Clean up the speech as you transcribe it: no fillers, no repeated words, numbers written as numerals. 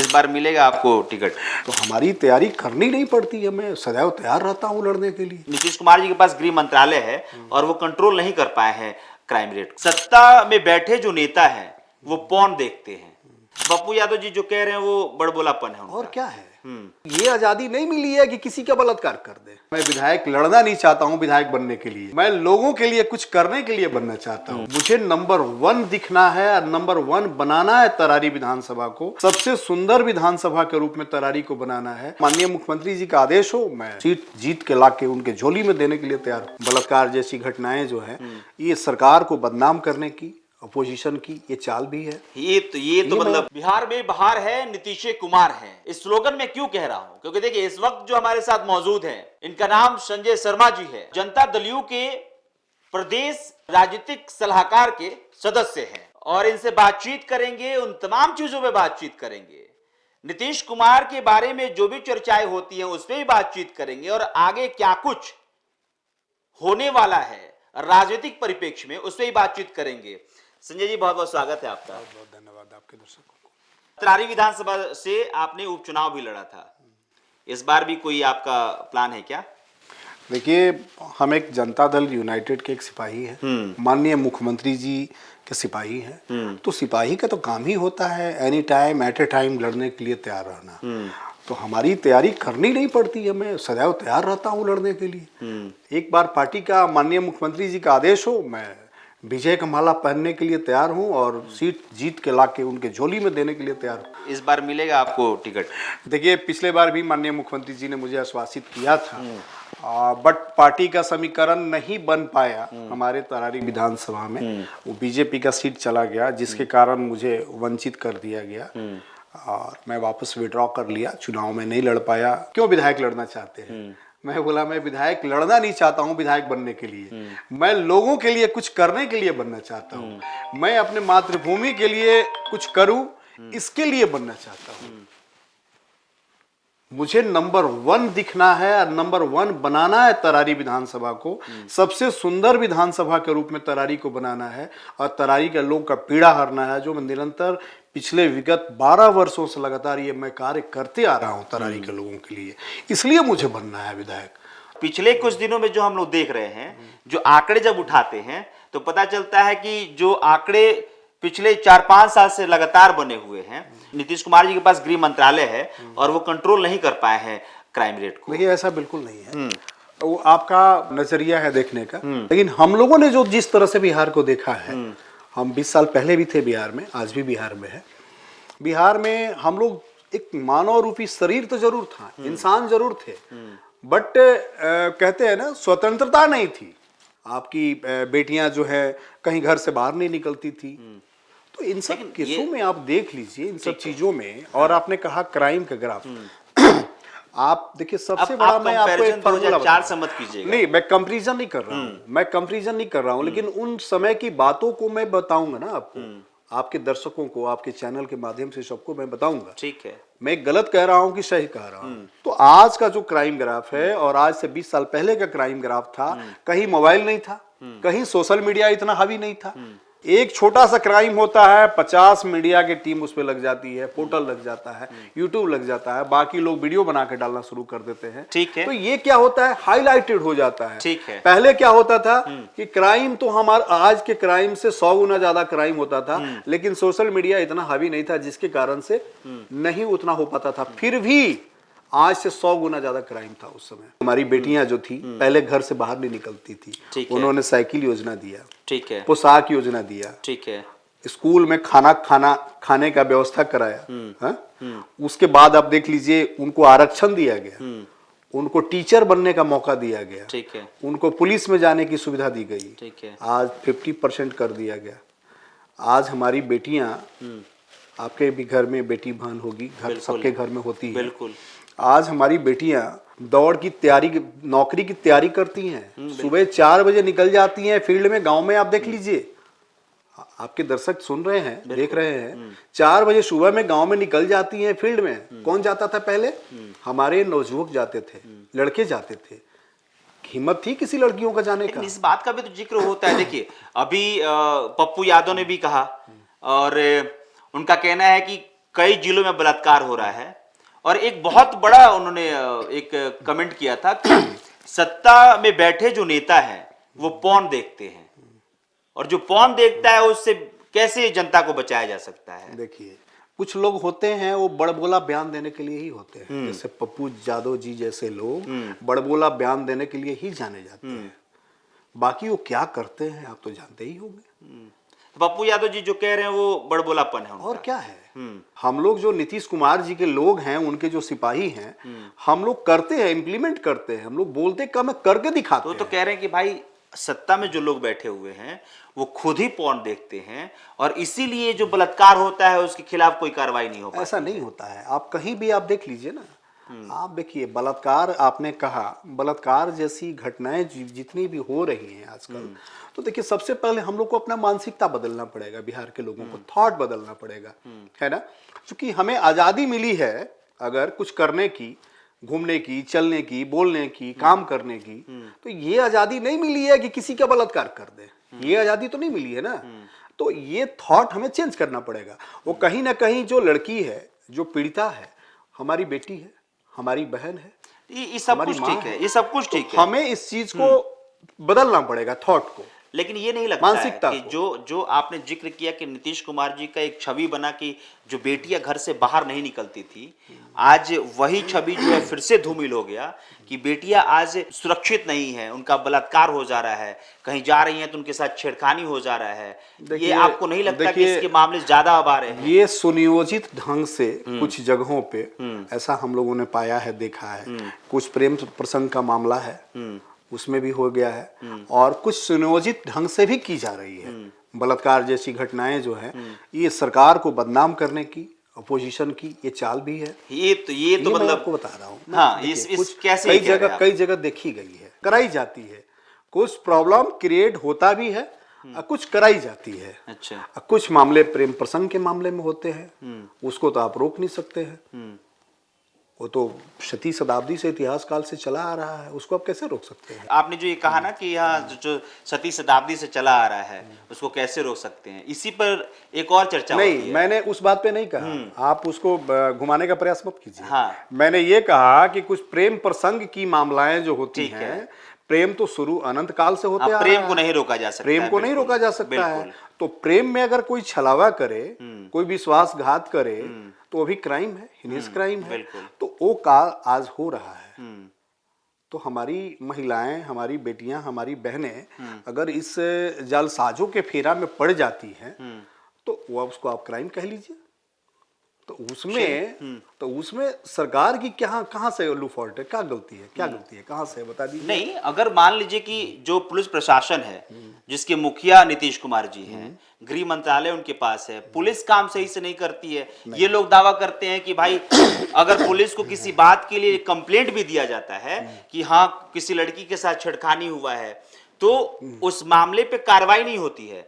इस बार मिलेगा आपको टिकट? तो हमारी तैयारी करनी नहीं पड़ती है, मैं सदैव तैयार रहता हूँ लड़ने के लिए। नीतीश कुमार जी के पास गृह मंत्रालय है और वो कंट्रोल नहीं कर पाए हैं क्राइम रेट। सत्ता में बैठे जो नेता है वो पौन देखते हैं। पप्पू यादव जी जो कह रहे हैं वो बड़बोलापन है उनका। और क्या है, ये आजादी नहीं मिली है कि किसी का बलात्कार कर दे। मैं विधायक लड़ना नहीं चाहता हूं विधायक बनने के लिए, मैं लोगों के लिए कुछ करने के लिए बनना चाहता हूं। मुझे नंबर 1 दिखना है और नंबर 1 बनाना है। तरारी विधानसभा को सबसे सुंदर विधानसभा के रूप में तरारी को बनाना है। माननीय मुख्यमंत्री जी का आदेश हो, मैं सीट जीत के लाके उनके झोली में देने के लिए तैयार हूं। बलात्कार जैसी घटनाएं जो है ये सरकार को बदनाम करने की, अपोजिशन की ये चाल भी है। ये तो मतलब बिहार में बहार है, नीतीश कुमार है, इस स्लोगन में क्यों कह रहा हूं, क्योंकि देखिए इस वक्त जो हमारे साथ मौजूद है इनका नाम संजय शर्मा जी है। जनता दल यू के प्रदेश राजनीतिक सलाहकार के सदस्य हैं और इनसे बातचीत करेंगे, उन तमाम चीजों पे बातचीत करेंगे। नीतीश कुमार के बारे में जो भी चर्चाएं होती हैं उस पर भी बातचीत करेंगे और आगे क्या कुछ होने वाला है राजनीतिक परिप्रेक्ष्य में उस पर ही बातचीत करेंगे। संजय जी बहुत बहुत स्वागत है आपका। बहुत बहुत धन्यवाद आपके दर्शकों को। तरारी विधानसभा से आपने उपचुनाव भी लड़ा था, इस बार भी कोई आपका प्लान है क्या? देखिए, हम एक जनता दल यूनाइटेड के एक सिपाही हैं, माननीय मुख्यमंत्री जी के सिपाही हैं। तो सिपाही का तो काम ही होता है any time at a time लड़ने के लिए तैयार रहना। तो हमारी तैयारी करनी नहीं पड़ती है, मैं सदैव तैयार रहता हूँ लड़ने के लिए। एक बार पार्टी का माननीय मुख्यमंत्री जी का आदेश हो, मैं विजय का माला पहनने के लिए तैयार हूं और सीट जीत के लाके उनके झोली में देने के लिए तैयार हूं। इस बार मिलेगा आपको टिकट? देखिए पिछले बार भी माननीय मुख्यमंत्री जी ने मुझे आश्वासित किया था, बट पार्टी का समीकरण नहीं बन पाया हमारे तरारी विधानसभा में। वो बीजेपी का सीट चला गया जिसके कारण मुझे वंचित कर दिया गया और मैं वापस विड्रॉ कर लिया, चुनाव में नहीं लड़ पाया। क्यों विधायक लड़ना चाहते हैं? मैं बोला मैं विधायक लड़ना नहीं चाहता हूं विधायक बनने के लिए, मैं लोगों के लिए कुछ करने के लिए बनना चाहता हूं। मैं अपने मातृभूमि के लिए कुछ करूं इसके लिए बनना चाहता हूं। मुझे नंबर 1 दिखना है और नंबर 1 बनाना है। तरारी विधानसभा को सबसे सुंदर विधानसभा के रूप में तरारी को बनाना है और तरारी के लोगों का पीड़ा हरना है, जो मैं निरंतर पिछले विगत 12 वर्षों से लगातार ये मैं कार्य करते आ रहा हूं तरारी के लोगों के लिए, इसलिए मुझे बनना है विधायक। पिछले कुछ दिनों में जो हम लोग देख रहे हैं, जो आंकड़े जब उठाते हैं तो पता चलता है कि जो आंकड़े पिछले 4-5 साल से लगातार बने हुए हैं, नीतीश कुमार जी के पास गृह मंत्रालय है और वो कंट्रोल नहीं कर पाए हैं क्राइम रेट को। देखिए ऐसा बिल्कुल नहीं है, वो आपका नजरिया है देखने का। लेकिन हम लोगों ने जो जिस तरह से बिहार को देखा है, हम 20 साल पहले भी थे बिहार में, आज भी बिहार में है। बिहार में हम लोग एक मानव रूपी शरीर तो जरूर था, इंसान जरूर थे, बट कहते हैं ना स्वतंत्रता नहीं थी। आपकी बेटियां जो है कहीं घर से बाहर नहीं निकलती थी। तो इन सब केसों में आप देख लीजिए, इन सब चीजों में। और आपने कहा क्राइम का ग्राफ, आप देखिए सबसे बड़ा मैं आपको एक फॉर्मूला 2004 से मत कीजिएगा। नहीं, मैं कंपैरिजन नहीं कर रहा हूं, लेकिन उन समय की बातों को मैं बताऊंगा ना आपको, आपके दर्शकों को, आपके चैनल के माध्यम से सबको मैं बताऊंगा। ठीक है, मैं गलत कह रहा हूं कि सही कह रहा हूं। तो आज का जो क्राइम ग्राफ है और आज से 20 साल पहले का क्राइम ग्राफ था, कहीं मोबाइल नहीं था, कहीं सोशल मीडिया इतना हावी नहीं था। एक छोटा सा क्राइम होता है, 50 मीडिया की टीम उस पर लग जाती है, पोर्टल लग जाता है, यूट्यूब लग जाता है, बाकी लोग वीडियो बना के डालना शुरू कर देते हैं। ठीक है। तो ये क्या होता है, हाईलाइटेड हो जाता है। ठीक है। पहले क्या होता था कि क्राइम तो हमारा आज के क्राइम से 100 गुना ज्यादा क्राइम होता था, लेकिन सोशल मीडिया इतना हावी नहीं था, जिसके कारण से नहीं उतना हो पाता था। फिर भी आज से 100 गुना ज्यादा क्राइम था उस समय। हमारी बेटियां जो थी पहले घर से बाहर नहीं निकलती थी, उन्होंने साइकिल योजना दिया, ठीक है, पोशाक योजना दिया, ठीक है, स्कूल में खाने का व्यवस्था कराया। उसके बाद आप देख लीजिए उनको आरक्षण दिया गया, उनको टीचर बनने का मौका दिया गया, ठीक है, उनको पुलिस में जाने की सुविधा दी गई, ठीक है, आज 50% कर दिया गया। आज हमारी बेटियां, आपके भी घर में बेटी बहन होगी, घर सबके घर में होती है, बिल्कुल। आज हमारी बेटियां दौड़ की तैयारी, नौकरी की तैयारी करती हैं, सुबह 4 बजे निकल जाती हैं फील्ड में। गांव में आप देख लीजिए, आपके दर्शक सुन रहे हैं, देख रहे हैं, 4 बजे सुबह में गांव में निकल जाती हैं फील्ड में। कौन जाता था पहले? हमारे नवयुवक जाते थे, लड़के जाते थे। हिम्मत थी किसी लड़कियों का जाने का? इस बात का भी तो जिक्र होता है। देखिए अभी पप्पू यादव ने भी कहा और उनका कहना है कि कई जिलों में बलात्कार हो रहा है, और एक बहुत बड़ा उन्होंने एक कमेंट किया था कि सत्ता में बैठे जो नेता हैं वो पॉर्न देखते हैं, और जो पॉर्न देखता है उससे कैसे जनता को बचाया जा सकता है। देखिए, कुछ लोग होते हैं वो बड़बोला बयान देने के लिए ही होते हैं, जैसे पप्पू यादव जी जैसे लोग बड़बोला बयान देने के लिए ही जाने जाते हैं। बाकी वो क्या करते हैं आप तो जानते ही होंगे। पप्पू यादव जी जो कह रहे हैं वो बड़बोलापन है उनका। और क्या है, हम लोग जो नीतीश कुमार जी के लोग हैं, उनके जो सिपाही हैं, हम लोग करते हैं, इंप्लीमेंट करते हैं, हम लोग बोलते कम है, करके दिखाते तो कह रहे हैं कि भाई सत्ता में जो लोग बैठे हुए हैं वो खुद ही पॉर्न देखते हैं, और इसीलिए जो बलात्कार होता है उसके खिलाफ कोई कार्रवाई नहीं हो पाती। ऐसा नहीं होता है। आप कहीं भी आप देख लीजिए ना, आप देखिए बलात्कार, आपने कहा बलात्कार जैसी घटनाएं जितनी भी हो रही हैं आजकल, तो देखिए सबसे पहले हम लोग को अपना मानसिकता बदलना पड़ेगा, बिहार के लोगों को थॉट बदलना पड़ेगा, है ना। क्योंकि हमें आज़ादी मिली है अगर कुछ करने की, घूमने की, चलने की, बोलने की, काम करने की, तो ये आज़ादी नहीं मिली है कि किसी का बलात्कार कर दे, ये आज़ादी तो नहीं मिली है ना। तो ये थॉट हमें चेंज करना पड़ेगा। वो कहीं ना कहीं जो लड़की है, जो पीड़िता है, हमारी बेटी है, हमारी बहन है, ये सब कुछ ठीक है, ये सब कुछ ठीक है। हमें इस चीज को बदलना पड़ेगा, थॉट को। लेकिन ये नहीं लगता है कि जो आपने जिक्र किया कि नीतीश कुमार जी का एक छवि बना कि जो बेटियां घर से बाहर नहीं निकलती थी, आज वही छवि जो है फिर से धूमिल हो गया कि बेटियां आज सुरक्षित नहीं है, उनका बलात्कार हो जा रहा है, कहीं जा रही हैं तो उनके साथ छेड़खानी हो जा रहा है। ये आपको नहीं लगता कि इसके मामले ज्यादा अब आ रहे हैं? ये सुनियोजित ढंग से कुछ जगहों पे ऐसा हम लोगों ने पाया है, देखा है। कुछ प्रेम प्रसंग का मामला है, उसमें भी हो गया है, और कुछ सुनियोजित ढंग से भी की जा रही है। बलात्कार जैसी घटनाएं जो है, ये सरकार को बदनाम करने की, अपोजिशन की ये चाल भी है। ये तो मैं मतलब आपको बता रहा हूँ। हाँ, इस कैसे कई जगह देखी गई है, कराई जाती है। कुछ प्रॉब्लम क्रिएट होता भी है, कुछ कराई जाती है। अच्छा, कुछ मामले प्रेम प्रसंग के मामले में होते हैं, उसको तो आप रोक नहीं सकते हैं। वो तो शती शताब्दी से, इतिहास काल से चला आ रहा है, उसको आप कैसे रोक सकते हैं? आपने जो ये कहा ना कि यहाँ जो सती शताब्दी से चला आ रहा है उसको कैसे रोक सकते हैं, इसी पर एक और चर्चा होती है। नहीं, मैंने उस बात पे नहीं कहा, आप उसको घुमाने का प्रयास मत कीजिए। हाँ। मैंने ये कहा कि कुछ प्रेम प्रसंग की मामलाएं जो होती हैं, प्रेम तो शुरू अनंत काल से होते आ रहा है। प्रेम को नहीं रोका जा सकता, प्रेम को नहीं रोका जा सकता है। तो प्रेम में अगर कोई छलावा करे, कोई विश्वासघात करे, तो वो भी क्राइम है, हिनेस क्राइम है। तो वो काल आज हो रहा है। तो हमारी महिलाएं, हमारी बेटियां, हमारी बहनें अगर इस जालसाजों के फेरा में पड़ जाती हैं, तो वो उसको आप क्राइम कह लीजिए। तो उसमें सरकार की कहाँ से लो फॉल्ट है, क्या गलती है, कहाँ से बता दीजिए। नहीं, अगर मान लीजिए कि जो पुलिस प्रशासन है, जिसके मुखिया नीतीश कुमार जी हैं, गृह मंत्रालय उनके पास है, पुलिस काम सही से नहीं करती है, ये लोग दावा करते हैं कि भाई अगर पुलिस को किसी बात के लिए कंप्लेंट भी दिया जाता है कि हाँ किसी लड़की के साथ छेड़खानी हुआ है, तो उस मामले पे कार्रवाई नहीं होती है।